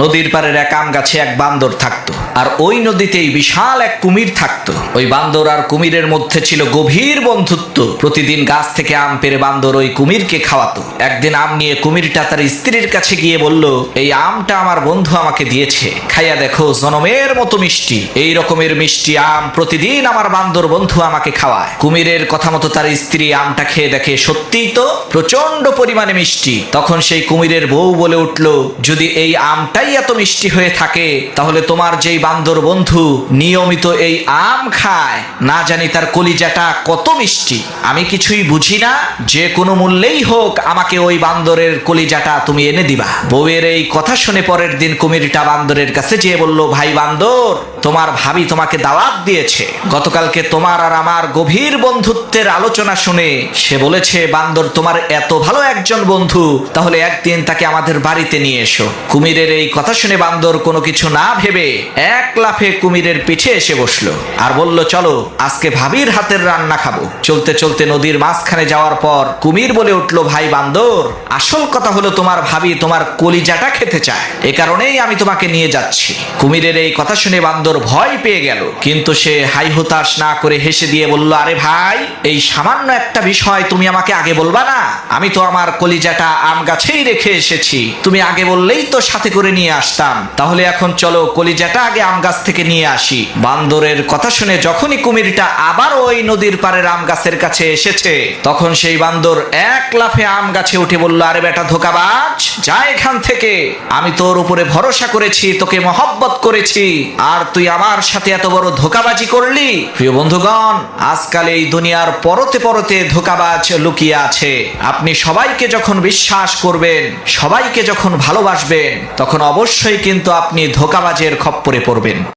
নদীর পাড়ের এক আম গাছে এক বান্দর থাকতো, আর ওই নদীতেই বিশাল এক কুমির থাকতো। ওই বান্দর আর কুমিরের মধ্যে ছিল গভীর বন্ধুত্ব। প্রতিদিন গাছ থেকে আম পেড়ে বান্দর ওই কুমিরকে খাওয়াতো। একদিন আম নিয়ে কুমিরটা তার স্ত্রীর কাছে গিয়ে বলল, এই আমটা আমার বন্ধু আমাকে দিয়েছে, খাইয়া দেখো, জনমের মতো মিষ্টি। এই রকমের মিষ্টি আম প্রতিদিন আমার বান্দর বন্ধু আমাকে খাওয়ায়। কুমিরের কথা মতো তার স্ত্রী আমটা খেয়ে দেখে সত্যিই তো প্রচন্ড পরিমাণে মিষ্টি। তখন সেই কুমিরের বউ বলে উঠল, যদি এই আমটাই এত মিষ্টি হয়ে থাকে, তাহলে তোমার যেই বান্দর বন্ধু নিয়মিত এই আম খায়, না জানি তার কলিজাটা কত মিষ্টি। আমি কিছুই বুঝি না, যে কোনো মূল্যেই হোক আমাকে ওই বান্দরের কলিজাটা তুমি এনে দিবা। বউয়ের এই কথা শুনে পরের দিন কুমিরটা বান্দরের কাছে যেয়ে বলল, ভাই বান্দর, তোমার ভাবি তোমাকে দাওয়াত দিয়েছে। গতকালকে তোমার আর আমার গভীর বন্ধুত্বের আলোচনা শুনে সে বলেছে, বান্দর তোমার এত ভালো একজন বন্ধু, তাহলে একদিন তাকে আমাদের বাড়িতে নিয়ে এসো। কুমিরের এই কথা শুনে বান্দর কোনো কিছু না ভেবে এক লাফে কুমিরের পিঠে এসে বসলো আর বলল, চলো আজকে ভাবির হাতের রান্না খাবো। চলতে চলতে নদীর মাঝখানে যাওয়ার পর কুমির বলে উঠল, ভাই বান্দর, আসল কথা হলো তোমার ভাবি তোমার কলিজাটা খেতে চায়, এ কারণেই আমি তোমাকে নিয়ে যাচ্ছি। কুমিরের এই কথা শুনে বান্দর ভয় পেয়ে গেল, কিন্তু সে হাই হুতাশ না করে হেসে দিয়ে বলল, আরে ভাই, এই সামান্য একটা বিষয় তুমি আমাকে আগে বলবা না? আমি তো আমার কলিজাটা আম গাছেই রেখে এসেছি, তুমি আগে বললেই তো সাথে করে নিয়ে আসতাম। তাহলে এখন চলো কলিজাটা আগে আম গাছ থেকে নিয়ে আসি। বান্দরের কথা শুনে যখনই কুমিরটা আবার ওই নদীর পাড়ের আম গাছের কাছে এসেছে, তখন সেই বান্দর এক লাফে আম গাছে উঠে বলল, আরে বেটা ধোঁকাবাজ, যা এখান থেকে। আমি তোর উপরে ভরসা করেছি, তোকে মহব্বত করেছি, আর তুই আমার সাথে এত বড় ধোঁকাবাজি করলি। প্রিয় বন্ধুগণ, আজকাল এই দুনিয়ার পরতে পরতে ধোঁকাবাজ লুকিয়ে আছে। আপনি সবাইকে যখন বিশ্বাস করবেন, সবাইকে যখন ভালোবাসবেন, তখন অবশ্যই কিন্তু আপনি ধোঁকাবাজের খপ্পরে পড়বেন।